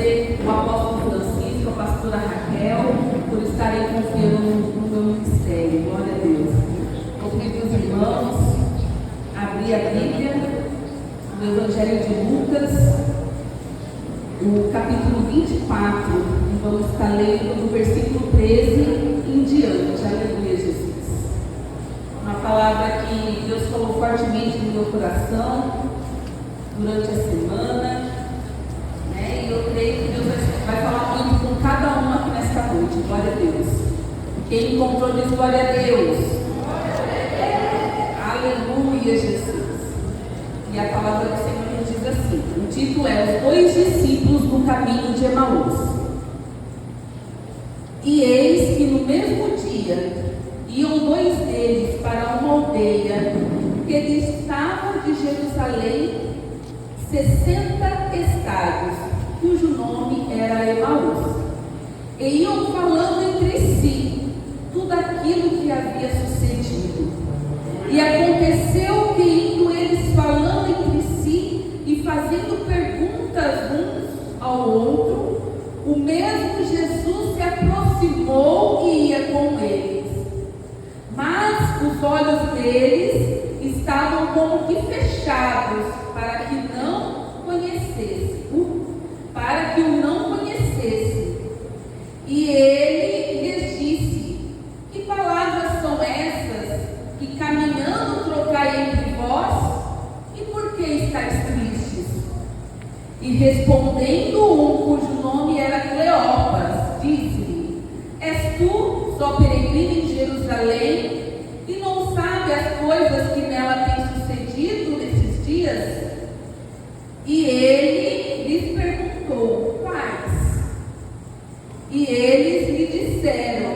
agradecer o apóstolo Francisco, a pastora Raquel, por estarem confiando no meu ministério. Glória a Deus. Vou pedir os irmãos abrir a Bíblia no Evangelho de Lucas, o capítulo 24, e vamos estar lendo do versículo 13 em diante. Aleluia, Jesus. Uma palavra que Deus falou fortemente no meu coração durante a semana, né? E eu creio que Deus vai falar muito com cada um aqui nesta noite. Glória a Deus. Quem encontrou diz glória a Deus. Aleluia, Jesus. E a palavra do Senhor nos diz assim: o título é Os Dois Discípulos do Caminho de Emaús. E eis que no mesmo dia iam dois deles para uma aldeia que distava de Jerusalém 60 estádios, cujo nome era Emaús. E iam falando entre si tudo aquilo que havia sucedido. E aconteceu que, indo eles falando entre si e fazendo perguntas uns ao outro, o mesmo Jesus se aproximou e ia com eles. Mas os olhos deles estavam como que fechados, para que o não conhecesse. E ele lhes disse: que palavras são essas que caminhando trocai entre vós? E por que estáis tristes? E respondendo um, cujo nome era Cleopas, disse-lhe: és tu só peregrino em Jerusalém e não sabe as coisas que nela têm sucedido nesses dias? E ele lhes perguntou: quais? E eles lhe disseram: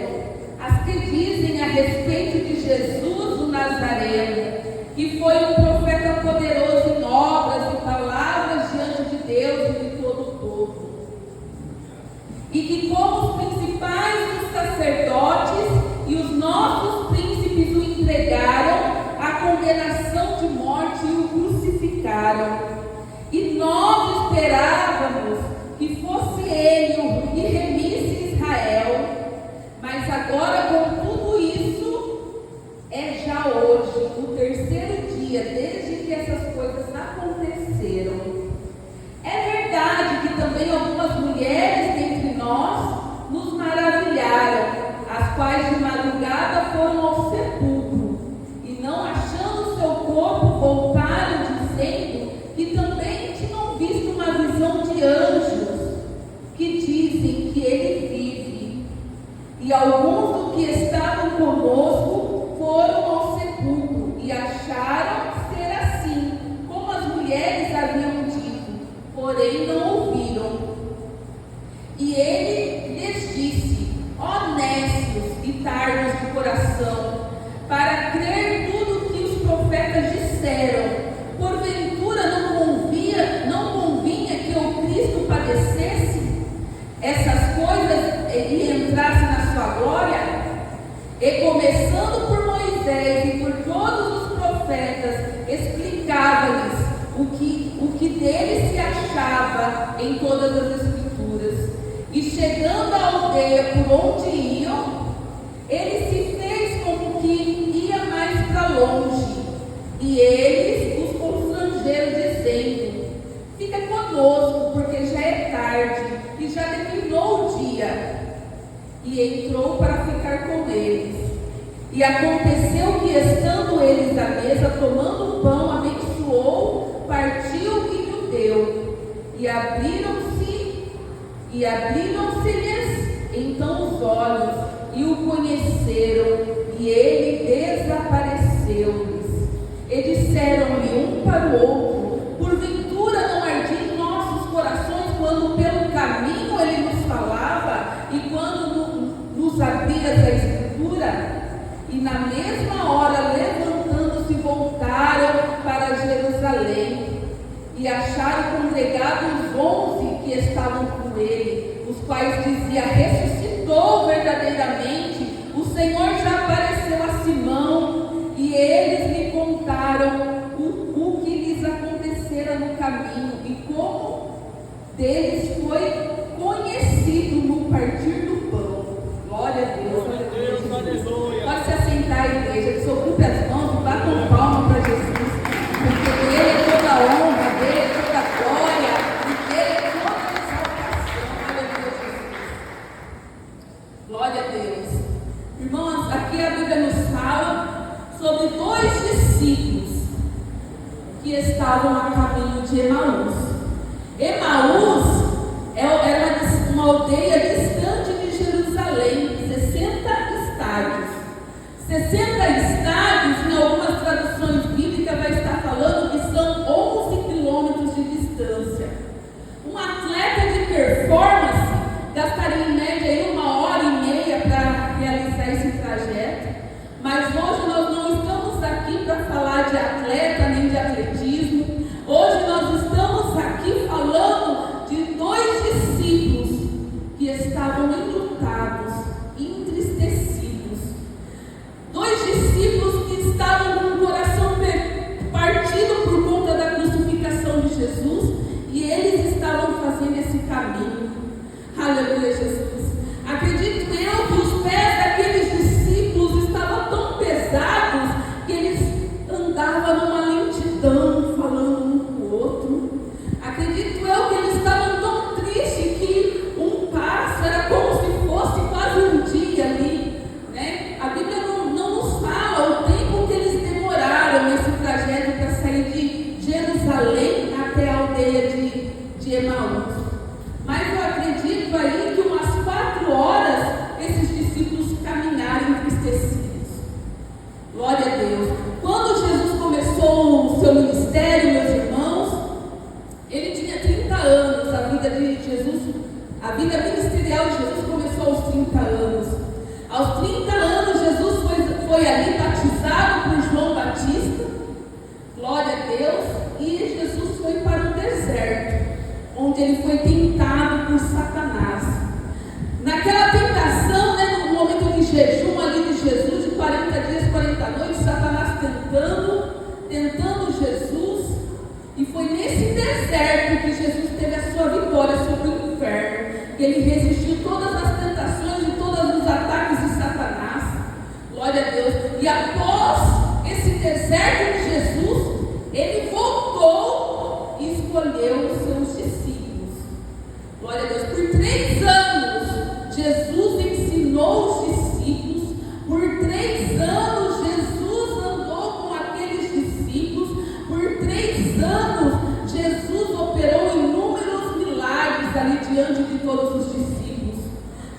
as que dizem a respeito de Jesus o Nazareno, que foi um profeta poderoso em obras e palavras diante de Deus e de todo o povo, e que como os principais dos sacerdotes e os nossos príncipes o entregaram à condenação de morte e o crucificaram. E nós esperávamos que fosse ele o que remisse Israel, mas agora, com tudo isso, é já hoje o terceiro dia desde que essas coisas aconteceram. É verdade que também algumas mulheres dentre nós nos maravilharam, as quais de madrugada foram ao sepulcro e, não achando seu corpo, voltaram dizendo que também tinham visto uma visão de anjos que dizem que ele vive. E alguns do que estavam conosco foram ao sepulcro e acharam ser assim, como as mulheres haviam dito, porém não ouviram. E ele lhes disse: ó nécios e tardos de coração, para crer tudo que os profetas disseram, porventura não convinha que o Cristo padecesse essas coisas e entrasse na sua glória? E começando por Moisés e por todos os profetas, explicava-lhes o que dele se achava em todas as escrituras. E chegando à aldeia por onde iam, ele se fez como que ia mais para longe, e eles os constrangeram, dizendo: fica conosco, porque já é tarde e já declinou o dia. E entrou para ficar com eles. E aconteceu que, estando eles à mesa, tomando o pão, abençoou, partiu e lhe deu. E abriram-se-lhes então os olhos, e o conheceram, e ele desapareceu-lhes. E disseram-lhe um para o outro: porventura não ardia em nossos corações quando pelo caminho ele nos falava, e quando nos abrias a escritura? E na mesma hora, levantando-se, voltaram para Jerusalém, e acharam congregados os 11 que estavam com ele, os quais dizia: ressuscitou verdadeiramente, o Senhor já apareceu a Simão. E eles lhe contaram o que lhes acontecera no caminho, e como deles foi que estavam a caminho de Emaús. Emaús era uma aldeia distante de Jerusalém, 60 estádios. 60 estádios, em algumas traduções bíblicas, vai estar falando que são 11 quilômetros de distância. Um atleta de performance gastaria em média aí 1h30 para realizar esse trajeto. Mas hoje nós não estamos aqui para falar de atleta nem de atletismo. Hoje nós estamos aqui falando de 2 discípulos que estavam enlutados, entristecidos. 2 discípulos que estavam com o coração partido por conta da crucificação de Jesus, e eles estavam fazendo esse caminho. Aleluia, Jesus. Acredito eu que os pés daqueles discípulos estavam tão pesados que eles andavam numa lentidão, falando um com o outro. Acredito eu que eles estavam tão tristes que um passo era como se fosse quase um dia ali, né? A Bíblia não nos fala o tempo que eles demoraram nesse trajeto para sair de Jerusalém até a aldeia de Emaús. Mas eu acredito aí que umas 4 horas esses discípulos caminharam entristecidos. Glória a Deus. Quando Jesus começou o seu ministério, meus irmãos, ele tinha 30 anos. A vida ministerial de Jesus começou aos 30 anos. Aos 30 anos, Jesus foi ali batizado por João Batista. Glória a Deus. E Jesus foi para o deserto, onde ele foi tentado por Satanás. Naquela tentação, no momento de jejum ali de Jesus, de 40 dias, 40 noites, Satanás tentando Jesus, e foi nesse deserto que Jesus teve a sua vitória sobre o inferno. Ele resistiu todas as tentações e todos os ataques de Satanás. Glória a Deus. E após esse deserto de Jesus, ele voltou e escolheu os seus discípulos. Glória a Deus. Por 3 anos, Jesus ensinou os discípulos. Por 3 anos, Jesus andou com aqueles discípulos. Por 3 anos, Jesus operou inúmeros milagres ali diante de todos os discípulos.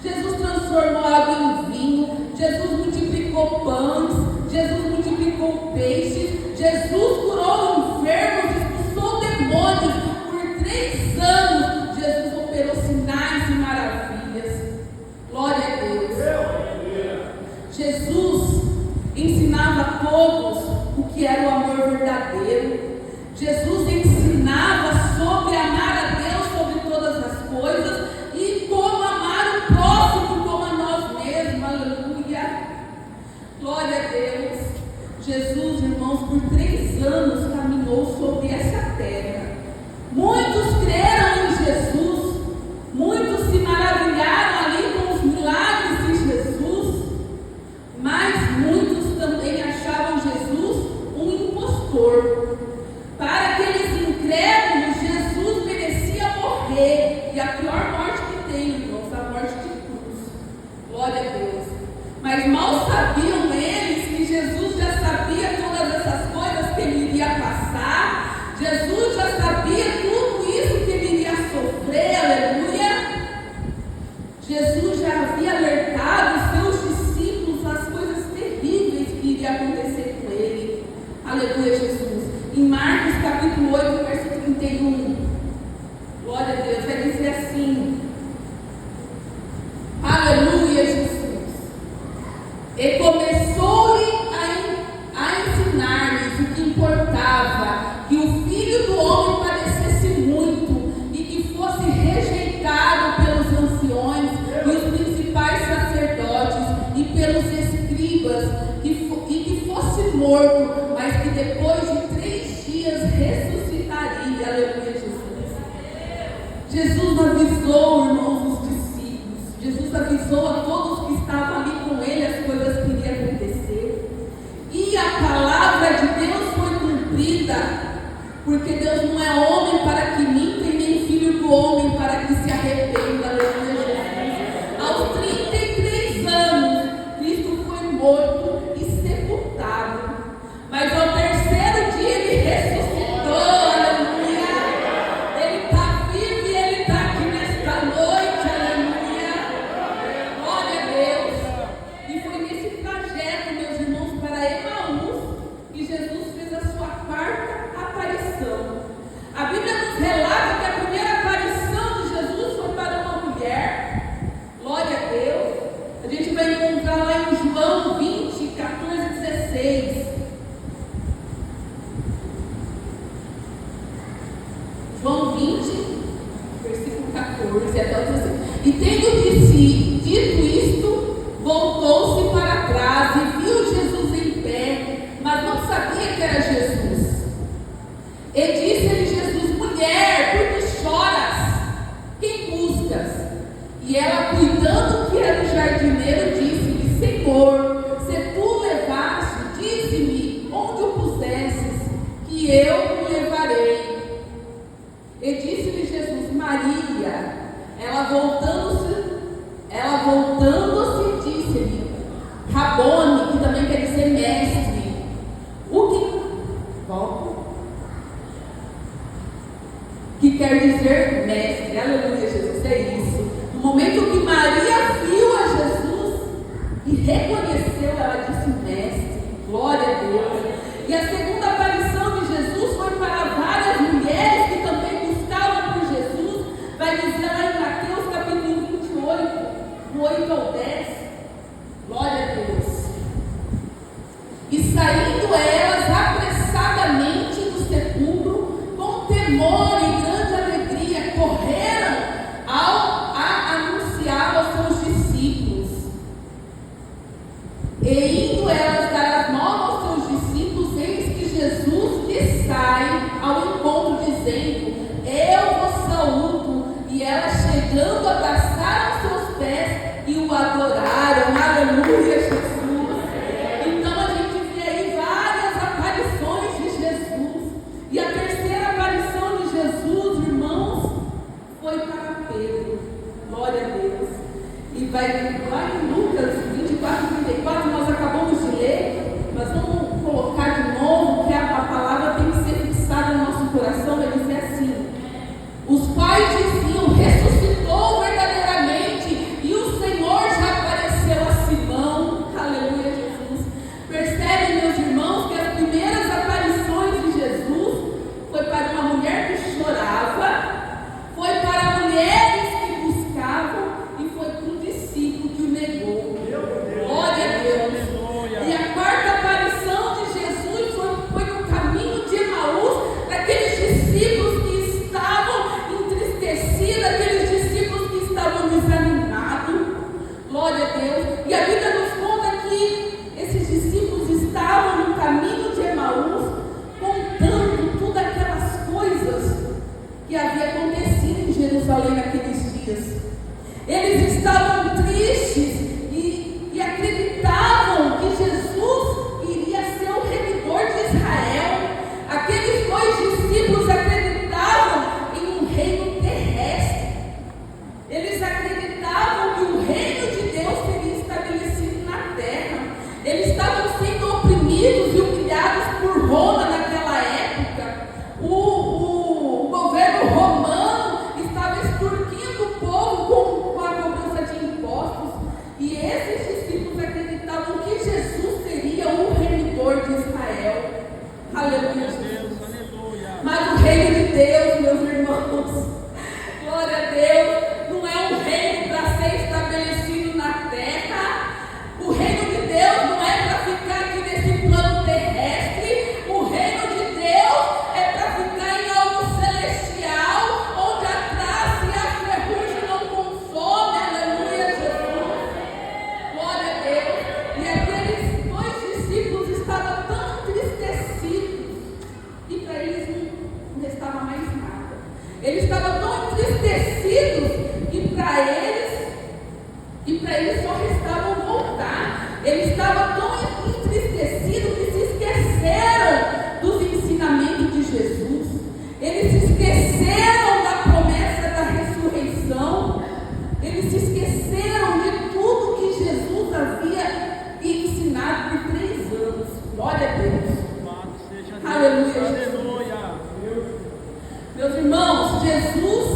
Jesus transformou água em vinho. Jesus multiplicou pães. Jesus multiplicou peixes. Jesus curou enfermos, expulsou demônios. Por 3 anos, Jesus operou sinais e maravilhas. Glória a Deus. Jesus ensinava a todos o que era o amor verdadeiro. Jesus ensinava sobre amar a Deus sobre todas as coisas e como amar o próximo como a nós mesmos. Aleluia. Glória a Deus. Jesus, irmãos, por 3 anos caminhou sobre essa terra. Muitos creram em Jesus, muitos se maravilharam ali com os milagres de Jesus, mas muitos também achavam Jesus um impostor. Para aqueles incrédulos, Jesus merecia morrer, e a pior morte que tem, irmãos, a morte de cruz. Glória a Deus. Mas mal sabiam eles que Jesus já sabia todas essas coisas que ele iria passar. Jesus já sabia tudo isso que ele iria sofrer, aleluia. Jesus já havia alertado seus discípulos às coisas terríveis que iriam acontecer com ele. Aleluia, Jesus. Em Marcos capítulo 8, verso 31, glória a Deus, vai dizer assim: aleluia, Jesus. E começou-lhe a ensinar-lhes o que importava, que o Filho do Homem padecesse muito e que fosse rejeitado pelos anciões e os principais sacerdotes e pelos escribas, e que fosse morto, mas que depois de 3 dias ressuscitaria. Aleluia, Jesus. Jesus avisou, irmãos, os discípulos. Jesus avisou a todos que estavam ali com ele as coisas que iriam acontecer. E a palavra de Deus foi cumprida, porque Deus não é homem para que minta, e nem filho do homem para que se arrependa. Aleluia, Jesus. Aos 33 anos, Cristo foi morto e sepultado, mas ao 3º dia ele ressuscitou. 14 até o 16. E tendo dito isto, voltou-se para trás e viu Jesus em pé, mas não sabia que era Jesus. E disse-lhe Jesus: mulher, por que choras? Quem buscas? E ela, cuidando que era o jardineiro, disse-lhe: Senhor, se tu levaste, dize-me onde o pusesses, que eu o levarei. E disse-lhe Jesus: Maria. Ela voltando-se, disse-lhe: Rabone, que também quer dizer mestre. Que quer dizer mestre. Aleluia, Jesus, é isso. No momento que Maria viu a Jesus e reconheceu, ela disse: mestre. Glória a Deus. E a segunda aparição de Jesus foi para várias mulheres que também buscavam por Jesus. Vai dizer lá em Mateus capítulo 28, do 8 ao 10. Glória a Deus. E saindo elas apressadamente do sepulcro, com temor e grande alegria, correram a anunciar aos seus discípulos. E indo elas dar as novas aos seus discípulos, eis que Jesus lhes sai ao encontro, dizendo: eu vos saúdo. E elas, chegando, abraçaram seus pés e o adoraram. Aleluia, Jesus. Então a gente vê aí várias aparições de Jesus. E a terceira aparição de Jesus, irmãos, foi para Pedro. Glória a Deus. E vai lá em Lucas 24, 34, nós acabamos de ler, mas vamos colocar de novo, que a palavra tem que ser fixada no nosso coração. Vai dizer assim: os pais diziam: ressuscitou verdadeiramente, e o Senhor já apareceu a Simão. Aleluia, Jesus. Percebem, meus irmãos, que as primeiras aparições de Jesus foi para uma mulher que chorava, foi para mulheres que buscavam, e foi para um discípulo que o negou. Glória a Deus. E a quarta aparição de Jesus foi no caminho de Emaús, daqueles discípulos que estavam entristecidos, aqueles discípulos que estavam desanimados. Glória a Deus. E a Bíblia nos conta que esses discípulos estavam no caminho de Emaús, contando todas aquelas coisas que havia acontecido em Jerusalém naqueles dias. Eles estavam tristes e acreditavam que Jesus iria ser o remidor de Israel. Aqueles dois discípulos acreditavam em um reino terrestre. Eles acreditavam que o reino de Deus seria estabelecido na terra. Eles estavam sendo oprimidos e humilhados por Roma naquela época. O governo romano estava extorquindo o povo com a cobrança de impostos. E esses discípulos acreditavam que Jesus seria o remidor de Israel. Aleluia, Jesus. Mas o reino de Deus, meus irmãos, glória a Deus, não é um reino para ser estabelecido na terra. O reino de Deus não é para ficar aqui nesse plano terrestre. O reino de Deus é para ficar em algo celestial, onde a traça e a ferrugem não consomem. Aleluia, Jesus. Glória a Deus. E aqueles dois discípulos estavam tão entristecidos, e para eles não restava mais nada. Eles estavam tão entristecidos que para eles só restava voltar. Eles estavam tão entristecidos que se esqueceram dos ensinamentos de Jesus. Eles se esqueceram da promessa da ressurreição. Eles se esqueceram de tudo que Jesus havia ensinado por 3 anos. Glória a Deus. Aleluia, Jesus. Meus irmãos, Jesus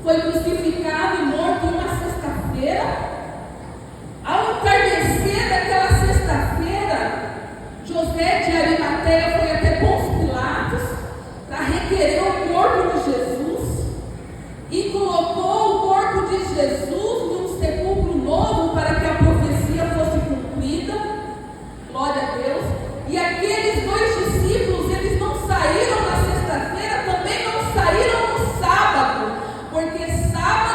foi crucificado e morto em uma sexta-feira. Ao entardecer daquela sexta-feira, José de Arimateia foi até Pôncio Pilatos para requerer o corpo de Jesus e colocou o corpo de Jesus num sepulcro novo para que a profecia fosse cumprida. Glória a Deus. E aqueles dois discípulos, eles não saíram na sexta-feira, também não saíram no sábado, porque sábado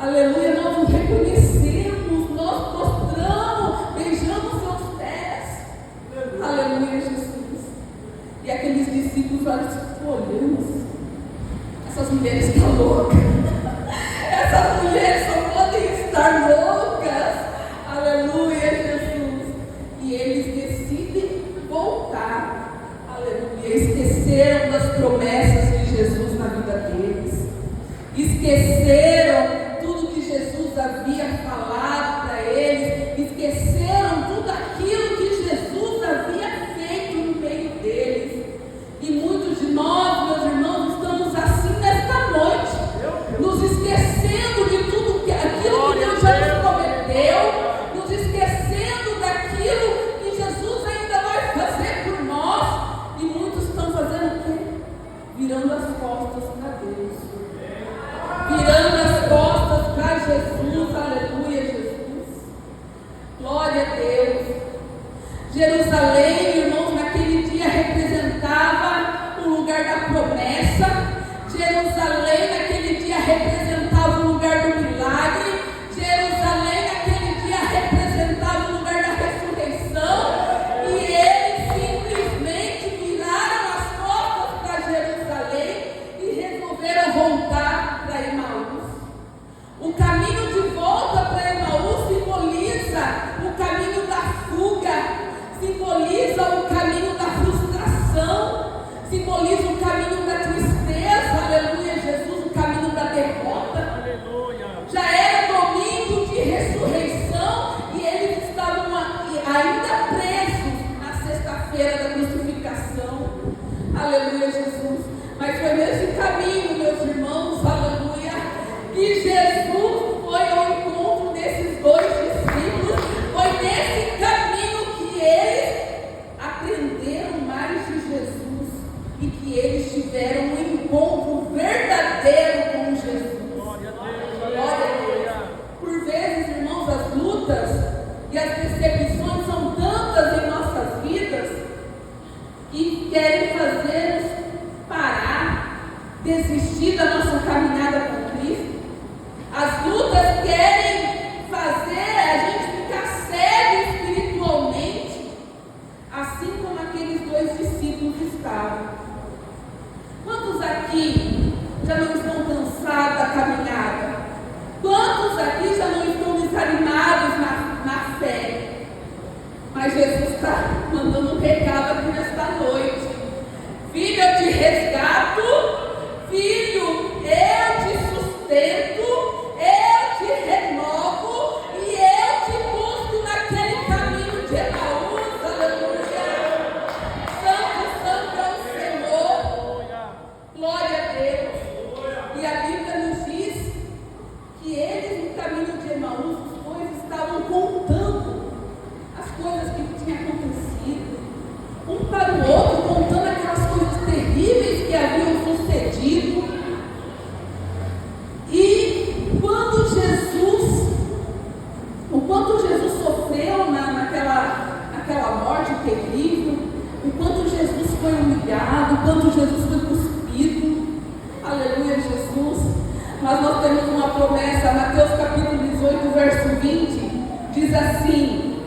Aleluia, nós o reconhecemos, nós prostramos, beijamos seus pés. Aleluia, Jesus. E aqueles discípulos olhando, essas mulheres estão loucas. Essas mulheres só podem estar loucas. Aleluia, Jesus. E eles decidem voltar. Aleluia. Esqueceram das promessas de Jesus na vida deles. Esqueceram tudo que Jesus havia falado para eles. Esqueceram tudo aquilo que Jesus havia feito no meio deles. E muitos de nós, meus irmãos, estamos assim nesta noite, nos esquecendo de tudo aquilo que Deus já nos prometeu, nos esquecendo daquilo que Jesus ainda vai fazer por nós. E muitos estão fazendo o quê? Virando as costas para Deus, virando as costas para Jesus. Aleluia, Jesus. Glória a Deus. Jerusalém, irmãos, naquele dia representava o lugar da promessa. Jerusalém naquele dia representava o lugar do milagre. Jerusalém naquele dia representava o lugar da ressurreição. E eles simplesmente viraram as costas para Jerusalém e resolveram voltar para Emaús. O caminho de volta para Emaús simboliza o caminho da fuga, simboliza o caminho da frustração, simboliza o caminho da tristeza. Aleluia, Jesus, o caminho da derrota. Aleluia. Já era domingo de ressurreição e eles estavam ainda presos na sexta-feira da crucificação. Aleluia, Jesus. Mas foi nesse caminho, meus irmãos, aleluia, que Jesus foi ao encontro desses dois discípulos. Foi nesse caminho que eles aprenderam mais de Jesus e que eles tiveram um encontro verdadeiro com Jesus. Glória a Deus. Por vezes, irmãos, as lutas e as decepções são tantas em nossas vidas que querem fazer-nos parar, desistir da nossa caminhada com Cristo. As lutas querem fazer a gente ficar cego espiritualmente, assim como aqueles dois discípulos estavam. Quantos aqui já não estão cansados da caminhada? Quantos aqui já não estão desanimados na fé? Mas Jesus está mandando um recado aqui nesta noite. Filho, eu te resgato. Filho, eu te sustento. Eu te renovo. E eu te busco naquele caminho de Emaús. Aleluia. Santo, santo é o Senhor. Glória a Deus. E a Bíblia nos diz que eles, no caminho de Emaús, os dois estavam contando as coisas que tinham acontecido, um para o outro, contando aquelas coisas terríveis que haviam sucedido. E o quanto Jesus sofreu naquela morte terrível, o quanto Jesus foi humilhado, o quanto Jesus foi cuspido. Aleluia, Jesus. Mas nós temos uma promessa, Mateus capítulo 18, verso 20, diz assim,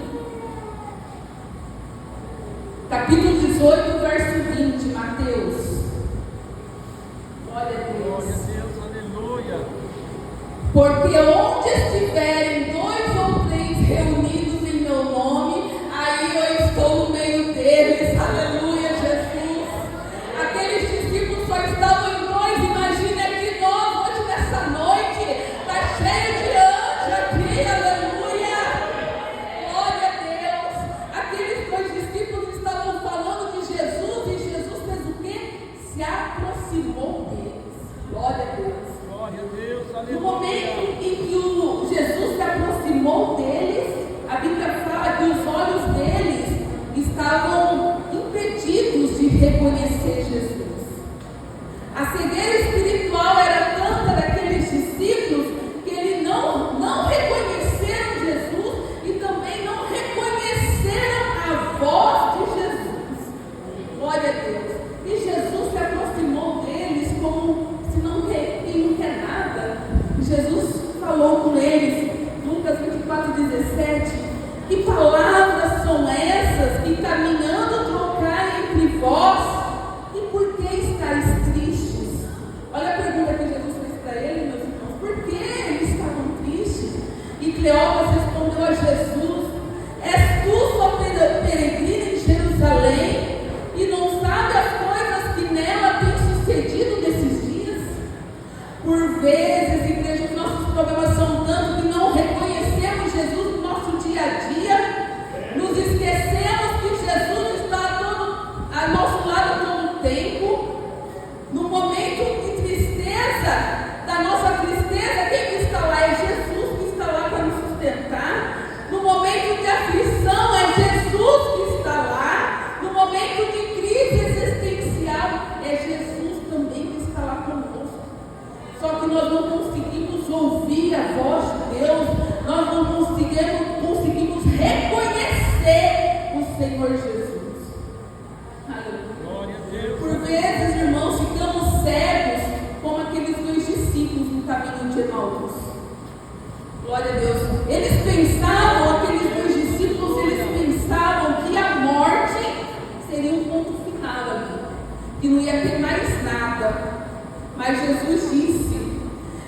capítulo 18, verso 20, Mateus. Glória a Deus. Glória a Deus, aleluia. Porque onde estiverem 2 ou 3 reunidos em meu nome, aí eu estou no meio deles. Aleluia, Jesus. Aqueles discípulos só estavam em 2. Imagina que nós, hoje nessa noite, está cheio de anjos aqui. Aleluia. Glória a Deus. Aqueles 2 discípulos estavam falando de Jesus e Jesus fez o quê? Se aproximou deles. Glória a Deus. Glória a Deus, aleluia. No momento em que Jesus se aproximou deles, a Bíblia fala que os olhos deles estavam impedidos de reconhecer Jesus. A cegueira espiritual era tanta daqueles discípulos que eles não reconheceram Jesus e também não reconheceram a voz de Jesus. Glória a Deus. E Jesus se aproximou deles como se não quer nada. Jesus eles, Lucas 24:17, que palavras são essas que caminhando trocai entre vós, e por que estáis tristes? Olha a pergunta que Jesus fez para ele, meus irmãos, por que eles estavam tristes? E Cleópas respondeu a Jesus: és tu só peregrina em Jerusalém, e não sabe as coisas que nela têm sucedido nesses dias? Por vezes, igreja, os nossos problemas são tantos que não reconhecemos Jesus no nosso dia a dia, nos esquecemos que Jesus está ao nosso lado todo o tempo. No momento de tristeza, da nossa tristeza, quem que está lá? É Jesus que está lá para nos sustentar. No momento de aflição, é Jesus que está lá. No momento de crise existencial, é Jesus também que está lá conosco. Só que nós não conseguimos ouvir a voz de Deus, nós não conseguimos reconhecer o Senhor Jesus. Aleluia. Por vezes, irmãos, ficamos cegos como aqueles dois discípulos no caminho de Emaús. Glória a Deus. Eles pensavam, aqueles dois discípulos, eles pensavam que a morte seria um ponto final ali, que não ia ter mais nada. Mas Jesus disse: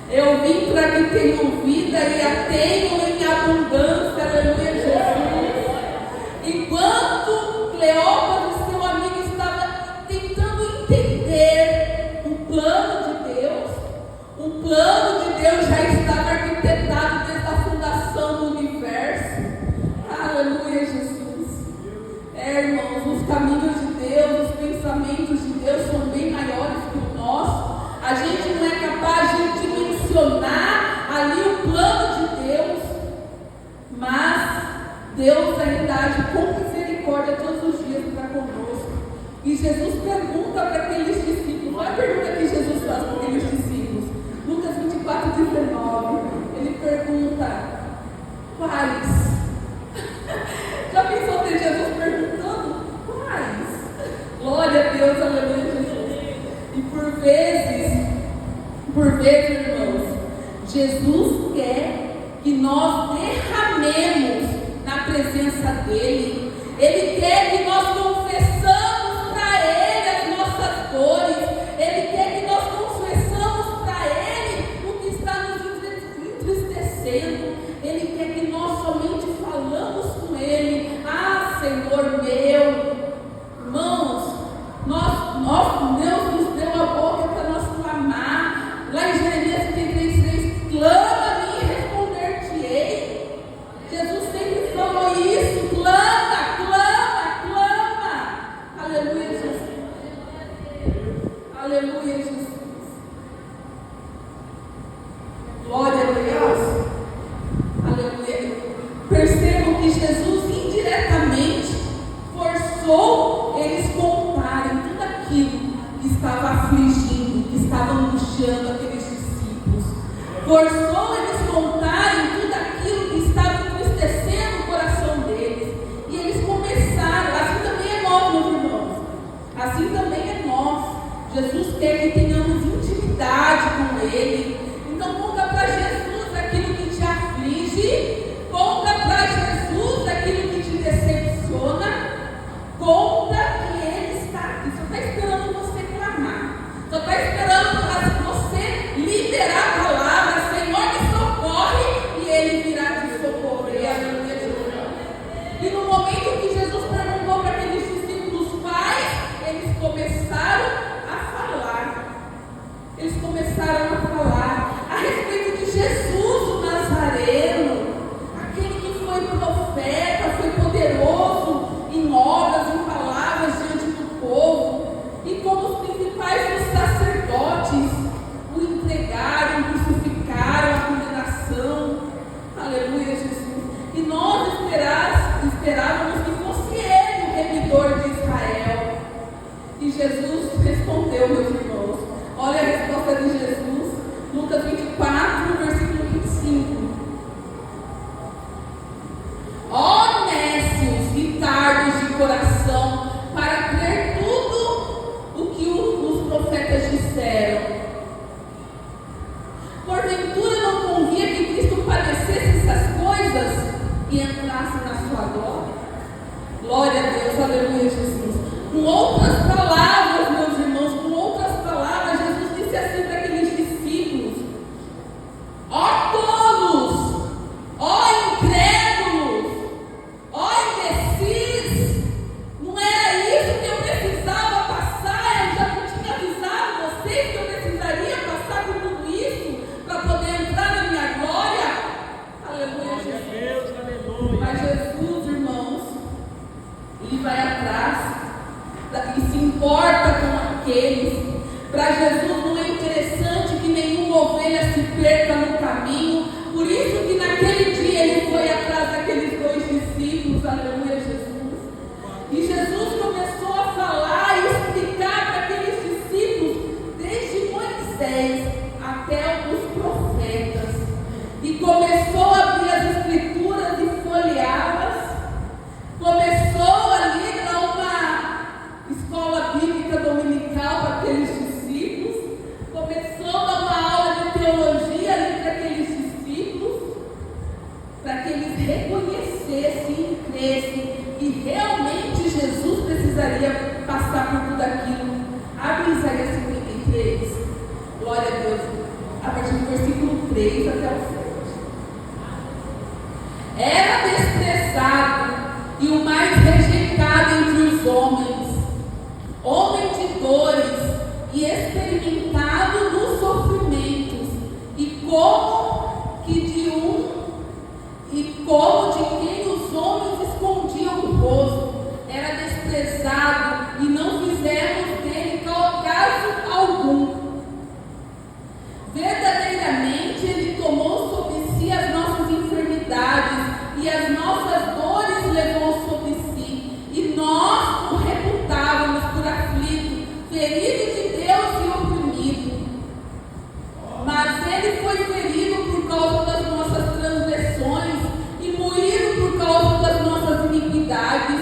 eu vim para que tenham vida e a tenham em abundância. Aleluia, Jesus. Enquanto Cleópas e seu amigo estavam tentando entender o plano de Deus, o plano de Deus já estava arquitetado desde a fundação do universo. Aleluia, Jesus. Irmãos, os caminhos de Deus, os pensamentos de Deus são bem maiores que o nosso. A gente não é capaz de dimensionar ali o plano de Deus, mas Deus ainda age com misericórdia todos os dias para conosco. E Jesus pergunta para aqueles discípulos, olha a pergunta que Jesus faz para aqueles discípulos, Lucas 24:19, ele pergunta: quais? Já pensou ter Jesus perguntando? Quais? Glória a Deus, aleluia, Jesus. E por vezes, irmãos, Jesus quer que nós derramemos na presença dEle. Ele quer que nós confessamos para Ele as nossas dores. Ele quer que nós confessamos para Ele o que está nos entristecendo. Ele quer que nós somente falamos com Ele: ah, Senhor meu. Irmãos, Deus nos deu a boca para nós clamar. Lá em Jeremias 33:3, clama-me e responder-te-ei. Jesus sempre falou isso: clama, clama, clama. Aleluia, Jesus. Aleluia, Jesus. Glória a Deus. Aleluia. Percebam que Jesus indiretamente forçou eles contarem tudo aquilo que estava afligindo, que estava angustiando aqueles discípulos. Forçou eles contarem tudo aquilo que estava entristecendo o coração deles. E eles começaram. Assim também é nós, meus irmãos. Assim também é nós. Jesus quer que tenhamos intimidade com Ele. Então conta para Jesus aquilo que te aflige. Conta para Jesus aquilo que te decepciona. Conta que Ele está aqui. Só está esperando você clamar. Só está esperando você liberar a palavra: Senhor, me socorre, e Ele virá te socorrer. Aleluia, Jesus. E no momento que Jesus perguntou para aqueles discípulos quais, eles começaram a falar. Eles começaram a falar a respeito de Jesus, o Nazareno, aquele que foi profeta, foi poderoso em obras, em palavras diante do povo, e como os principais dos sacerdotes o entregaram, crucificaram a condenação. Aleluia, Jesus. E nós esperávamos que fosse Ele o remidor de Israel. E Jesus respondeu, meus irmãos. Olha a resposta de Jesus, Lucas 24, versículo 25. Ó nécios e tardos de coração, para crer tudo o que os profetas disseram. Porventura não convia que Cristo padecesse Glória a Deus, aleluia, Jesus. Com outras palavras, meus irmãos, com outras palavras, Jesus disse assim para aqueles discípulos: ó tolos, ó incrédulos, ó imbecis, não era isso que eu precisava passar? Eu já não tinha avisado vocês que eu precisaria passar por tudo isso para poder entrar na minha glória? Aleluia, Jesus. Mas Jesus, irmãos, Ele vai atrás e se importa com aqueles. Para Jesus não é interessante que nenhuma ovelha se perca no caminho. Por isso que naquele dia Ele foi atrás daqueles dois discípulos. Aleluia, Jesus. E Jesus começou a falar e explicar para aqueles discípulos, desde Moisés até os profetas. E começou a abrir as escrituras e folheá-las. Começou ali a dar uma escola bíblica dominical para aqueles discípulos. Começou a dar uma aula de teologia ali para aqueles discípulos, para que eles reconhecessem e crescem que realmente Jesus precisaria passar por tudo aquilo. Abre Isaías 53. Glória a Deus. A partir do versículo 3 até o 7. Era desprezado e o mais rejeitado entre os homens, homem de dores e experimentado nos sofrimentos, como de quem os homens escondiam o rosto. Era desprezado e não fizemos dele caso algum. Verdadeiramente Ele tomou sobre si as nossas enfermidades e as nossas dores levou sobre si, e nós o reputávamos por aflito, ferido de Deus e oprimido. Mas Ele foi ferido por causa das nossas transgressões e moído por causa das nossas iniquidades.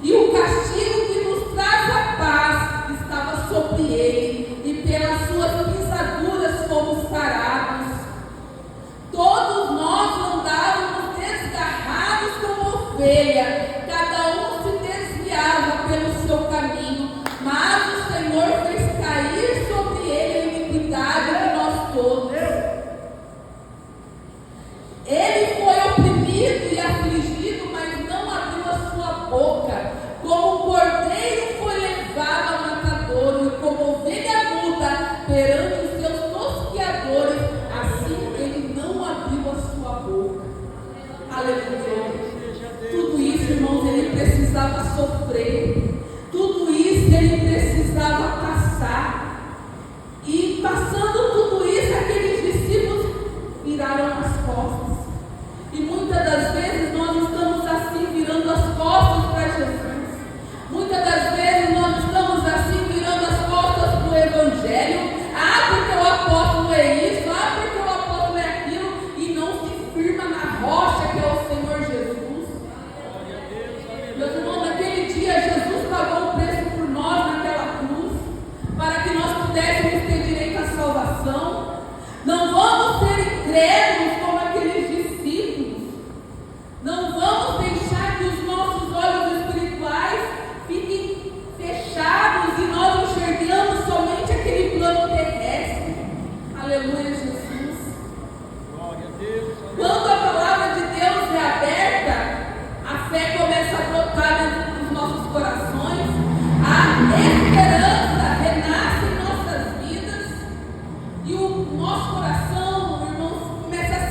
E o castigo que nos traz a paz estava sobre Ele, e pelas suas pisaduras fomos sarados. Todos nós andávamos desgarrados como ovelha, cada um se desviava pelo seu caminho, mas o Senhor fez cair sobre ele a iniquidade de nós todos. Ele foi oprimido e afligido, mas não abriu a sua boca. Como um cordeiro foi levado ao matadouro, e como ovelha muda perante os seus tosqueadores, assim ele não abriu a sua boca. Aleluia. Tudo isso, irmãos, ele precisava sofrer. Tudo isso ele precisava passar. E passando tudo isso, aqueles discípulos viraram as costas. E muitas das vezes nós estamos assim, virando as costas para Jesus. Muitas das vezes nós estamos assim, virando as costas para o Evangelho. Porque o apóstolo é isso, porque o apóstolo é aquilo, e não se firma na rocha que é o Senhor Jesus. Meus irmãos, naquele dia Jesus pagou o preço por nós naquela cruz, para que nós pudéssemos ter direito à salvação. Não vamos ser incrédulos como aqueles discípulos. Não vamos deixar que os nossos olhos espirituais fiquem fechados e nós enxergamos somente aquele plano terrestre. Aleluia, Jesus. Glória a Deus. Quando a palavra de Deus é aberta, a fé começa a brotar dentro dos nossos corações, a esperança renasce em nossas vidas, e o nosso coração, irmãos, começa a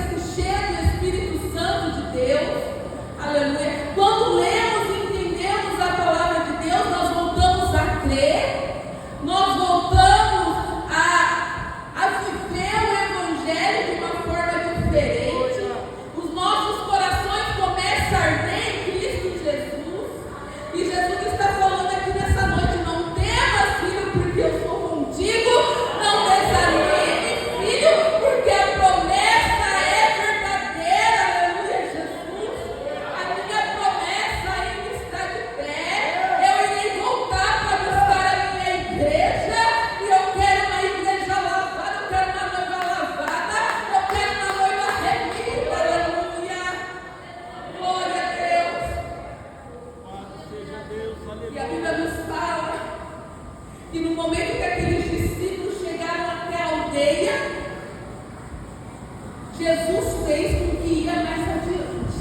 Jesus fez com que ia mais adiante.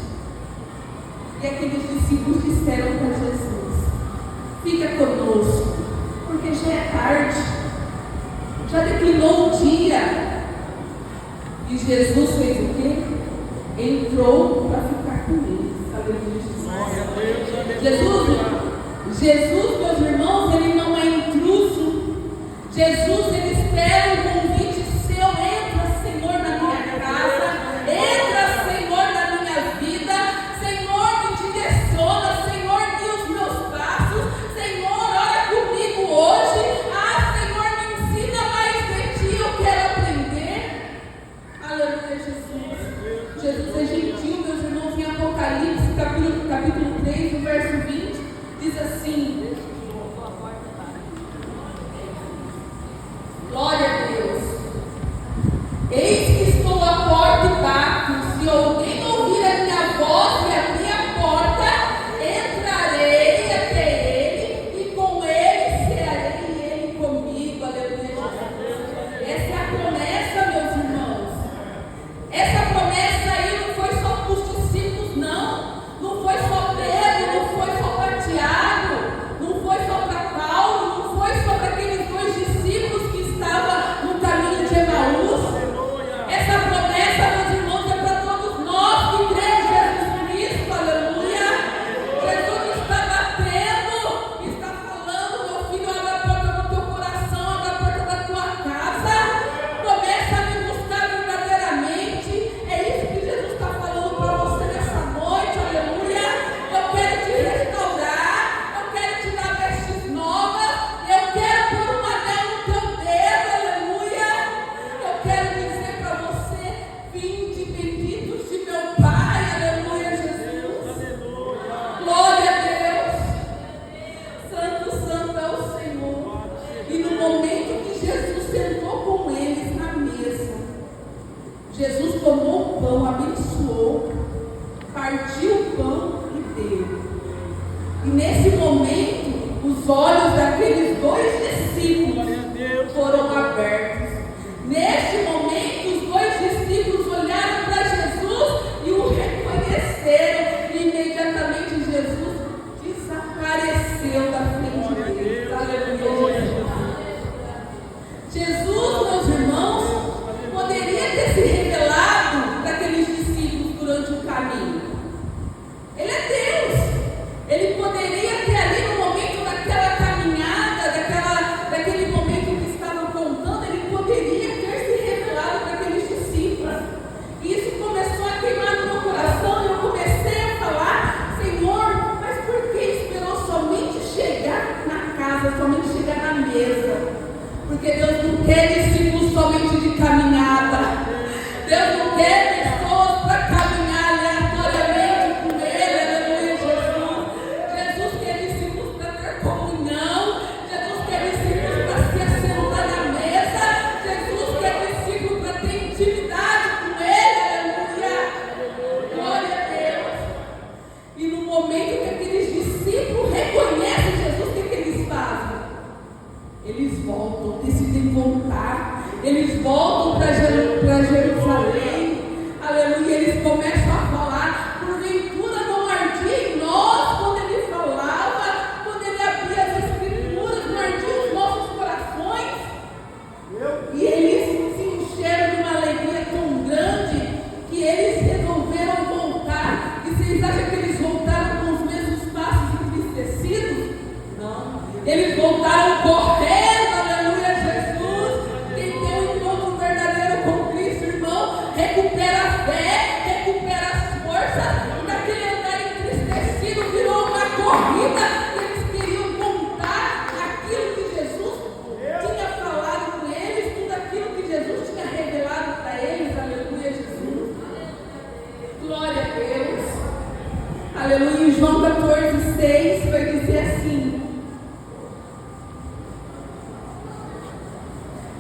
E aqueles discípulos disseram para Jesus: fica conosco, porque já é tarde, já declinou o dia. E Jesus fez o quê? Entrou para ficar com eles. Aleluia. Jesus, meus irmãos, ele não é intruso. Jesus, ele espera um convite seu. Entra, Senhor, na minha casa. Entra, Senhor, na minha vida. Senhor, me direciona. Senhor, guia os meus passos. Senhor, ora comigo hoje. Senhor, me ensina mais de ti. Eu quero aprender. Aleluia, Jesus. Jesus é gentil, meus irmãos. Em Apocalipse, capítulo 3, no verso 20, diz assim: glória a Deus. Eis que estou à porta e bato. Se alguém ouvir a minha voz e abrir a porta, entrarei até ele e com ele cearei e ele comigo. Aleluia. Essa é a promessa, meus irmãos. Essa promessa aí não foi só para os discípulos, não. Não foi só Pedro, não foi só para Tiago, não foi só para Paulo, não foi só para aqueles dois discípulos que estavam no caminho de Emaús. Essa promessa, meus irmãos, é para todos nós que cremos em Jesus Cristo. Aleluia. Jesus está batendo, está falando: meu filho, abre a porta do teu coração, abre a porta da tua casa, começa a me buscar verdadeiramente. É isso que Jesus está falando para você nessa noite. Aleluia. Eu quero te restaurar, eu quero te dar vestes novas, eu quero pôr um anel no teu dedo. Aleluia. Eu quero dizer para você: vinde benditos de meu Pai. Aleluia, Jesus. Glória a Deus. Santo, santo é o Senhor. E no momento que Jesus sentou com eles na mesa, Jesus tomou o pão, abençoou, partiu o pão e deu. E nesse momento, os olhos daqueles dois discípulos foram abertos. Neste momento, os dois discípulos olharam para Jesus e o reconheceram. E imediatamente Jesus desapareceu da frente deles. Aleluia. Jesus, meus irmãos, poderia ter se revelado para aqueles discípulos durante o caminho. Ele é Deus. Ele poderia ter ali no momento daquela caminhada, daquele momento que estavam contando, ele poderia ter se revelado para aqueles discípulos. E isso começou a queimar no meu coração e eu comecei a falar: Senhor, mas por que esperou somente chegar na casa, somente chegar na mesa? Porque Deus não quer discípulos somente de caminhada. Deus não quer pessoas para caminhar aleatoriamente com Ele. Aleluia, Jesus. Jesus quer discípulos para ter comunhão. Jesus quer discípulos para se assentar na mesa. Jesus quer discípulos para ter intimidade com Ele. Aleluia. Glória a Deus. E no momento que aqueles discípulos reconhecem Jesus, o que eles fazem? Eles voltam, decidem voltar. Eles voltam para Jerusalém. Aleluia. Eles começam a falar: porventura não ardia em nós quando ele falava, quando ele abria as escrituras, não ardia os nossos corações? E eles se encheram de uma alegria tão grande que eles resolveram voltar. E vocês acham que eles voltaram com os mesmos passos entristecidos? Não. Eles voltaram correndo. Aleluia, Jesus. Quem tem um encontro verdadeiro com Cristo, irmão, recupera a fé, recupera as forças. Daquele andar entristecido virou uma corrida. Eles queriam contar aquilo que Jesus tinha falado com eles, tudo aquilo que Jesus tinha revelado para eles. Aleluia, Jesus. Glória a Deus. Aleluia. Em João 14:6 vai dizer assim: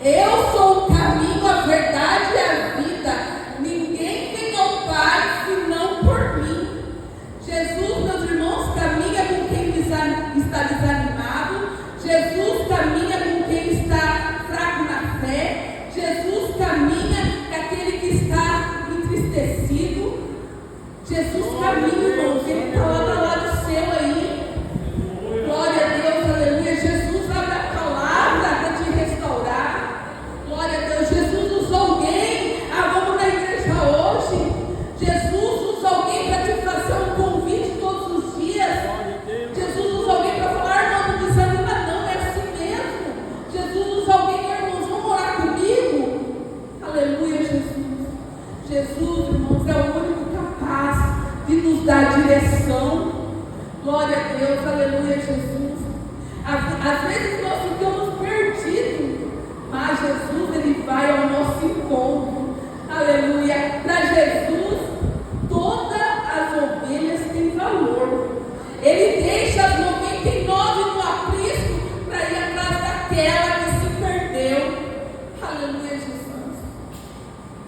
eu sou o caminho, a verdade e a vida. Ninguém vem ao Pai senão por mim. Jesus, meus irmãos, caminha com quem está desanimado. Jesus caminha com quem está fraco na fé. Jesus caminha com aquele que está caminho, irmãos. Ele está lá do lado seu aí. Glória a Deus, aleluia. Jesus abre a palavra para te restaurar. Glória a Deus. Jesus usa alguém. Vamos na igreja hoje. Jesus usa alguém para te fazer um convite todos os dias. Jesus usa alguém para falar, não desanima não, é assim mesmo. Jesus usa alguém, irmãos, vamos orar comigo. Aleluia, Jesus. Jesus, irmãos, é o único capaz de nos dar direção. Glória a Deus, aleluia, Jesus. Às vezes nós ficamos perdidos, mas Jesus, Ele vai ao nosso encontro. Aleluia. Para Jesus, todas as ovelhas têm valor. Ele deixa as 99 no aprisco para ir atrás daquela que se perdeu. Aleluia, Jesus.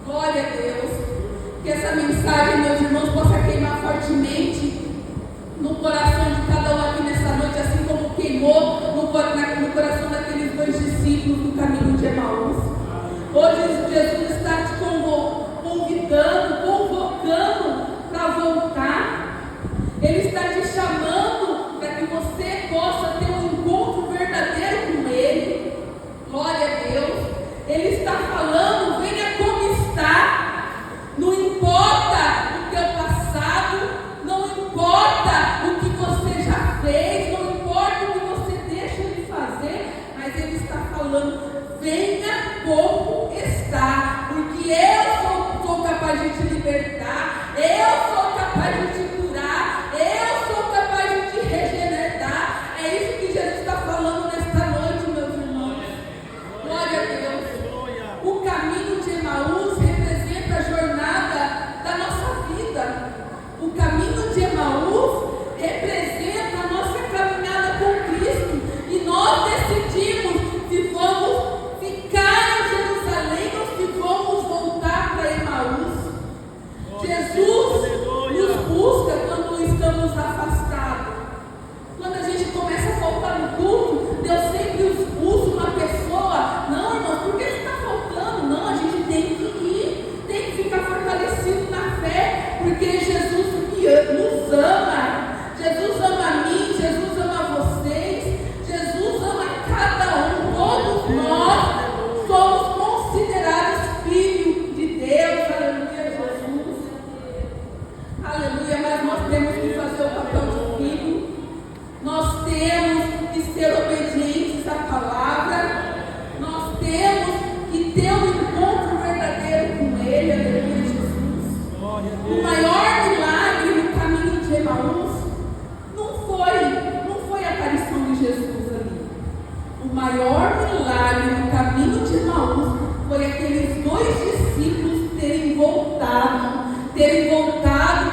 Glória a Deus. Que essa mensagem, meus irmãos, possa queimar fortemente no coração de cada um aqui nessa noite, assim como queimou no coração daqueles 2 discípulos do caminho de Emaús. Hoje Jesus está te convidando, convocando para voltar. Ele está te chamando para que você possa ter um encontro verdadeiro com Ele. Glória a Deus. Ele está falando, venha como está. Não importa o teu passado, não importa o que você já fez, não importa o que você deixa de fazer, mas Ele está falando, venha como está, porque eu sou capaz de te libertar, eu sou capaz de te curar, eu sou capaz de te regenerar. É isso que Jesus está falando nesta noite, meus irmãos. Glória a Deus. O caminho de Emaús representa a jornada da nossa vida. O caminho de Emaús representa a nossa caminhada com Cristo. E nós decidimos se vamos ficar em Jerusalém ou se vamos voltar para Emaús. Jesus nos busca quando estamos afastados. Quando a gente começa a faltar no culto, Deus sempre usa uma pessoa. Não, irmão, por que você está faltando? Não, a gente tem que ir, tem que ficar fortalecido na fé, porque Jesus nos ama. Jesus ama a mim, Jesus ama vocês, Jesus ama cada um. Todos nós somos considerados filhos de Deus. Aleluia, Jesus. Aleluia, mas nós temos que fazer o papel de filho. Nós temos que ser obedientes à palavra. Nós temos que ter um encontro verdadeiro com Ele. Aleluia, Jesus. O maior milagre no caminho de Emaús não foi a aparição de Jesus ali. O maior milagre no caminho de Emaús foi aqueles 2 discípulos terem voltado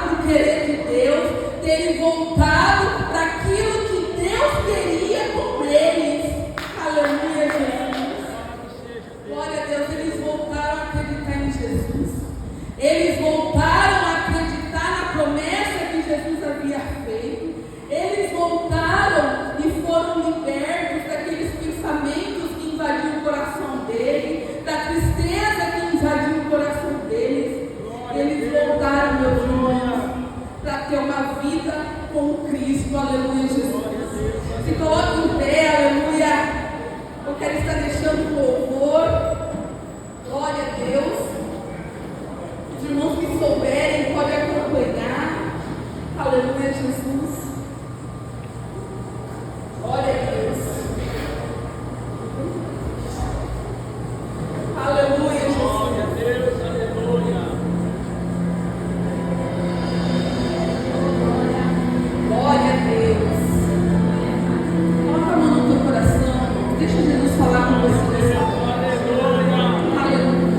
para o querer de Deus, terem voltado para aquilo que Deus queria com eles. Aleluia, Jesus. Glória a Deus, eles voltaram a acreditar em Jesus. Eles voltaram a acreditar na promessa que Jesus havia feito. Eles voltaram e foram libertos daqueles pensamentos que invadiam o coração deles, da tristeza que invadiu o coração deles. Eles voltaram, meus irmãos, para ter uma vida com Cristo. Aleluia, Jesus. Se coloque em pé, aleluia. Eu quero estar deixando o louvor. Glória a Deus. Os irmãos que souberem podem acompanhar. Aleluia, Jesus. Glória a Deus. Aleluia, Jesus. Glória a Deus, aleluia. Glória a Deus. Coloca a mão no teu coração. Deixa Jesus falar com você nessa hora. Aleluia.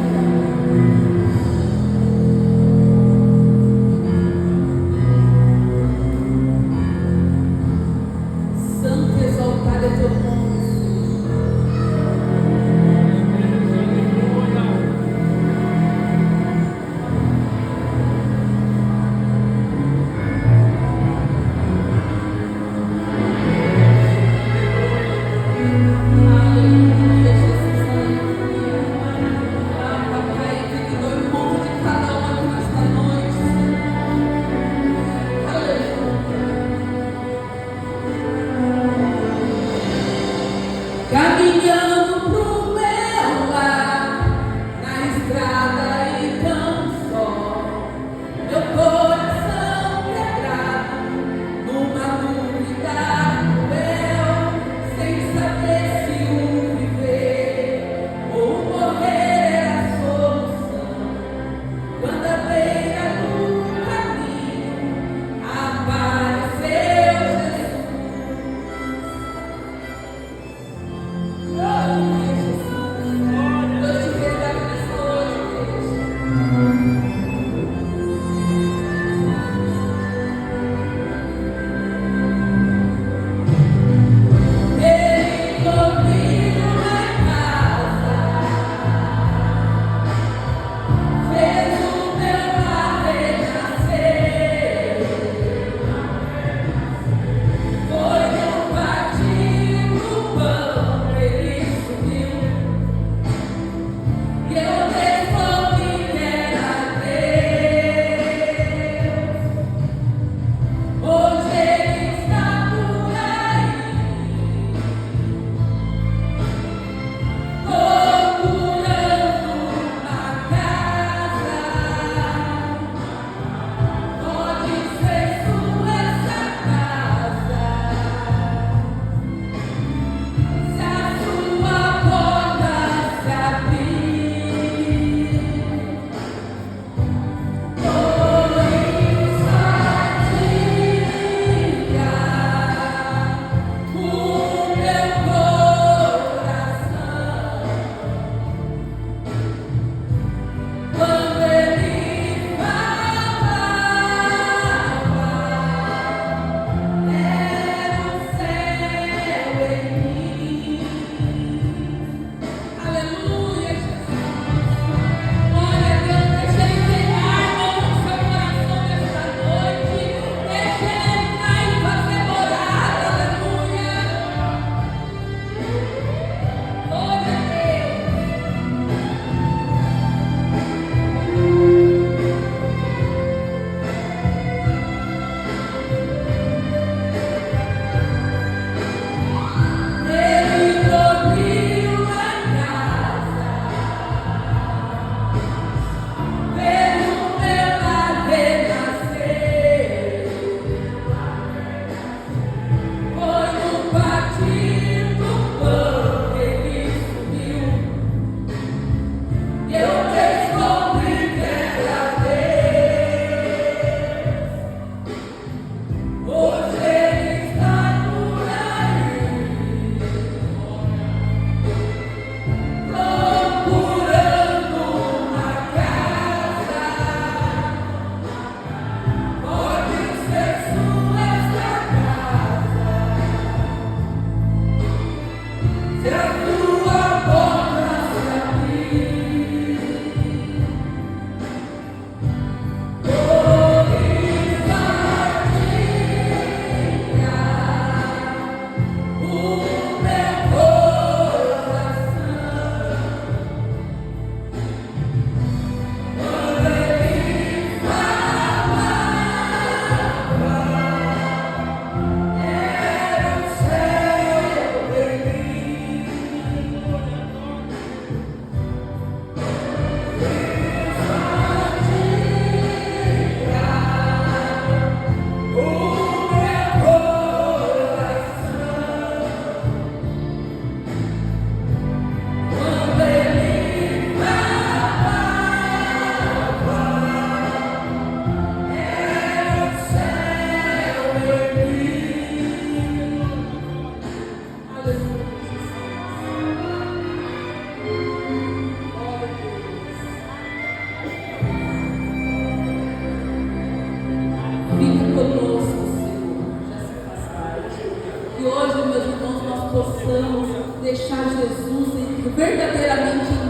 precisamos deixar Jesus verdadeiramente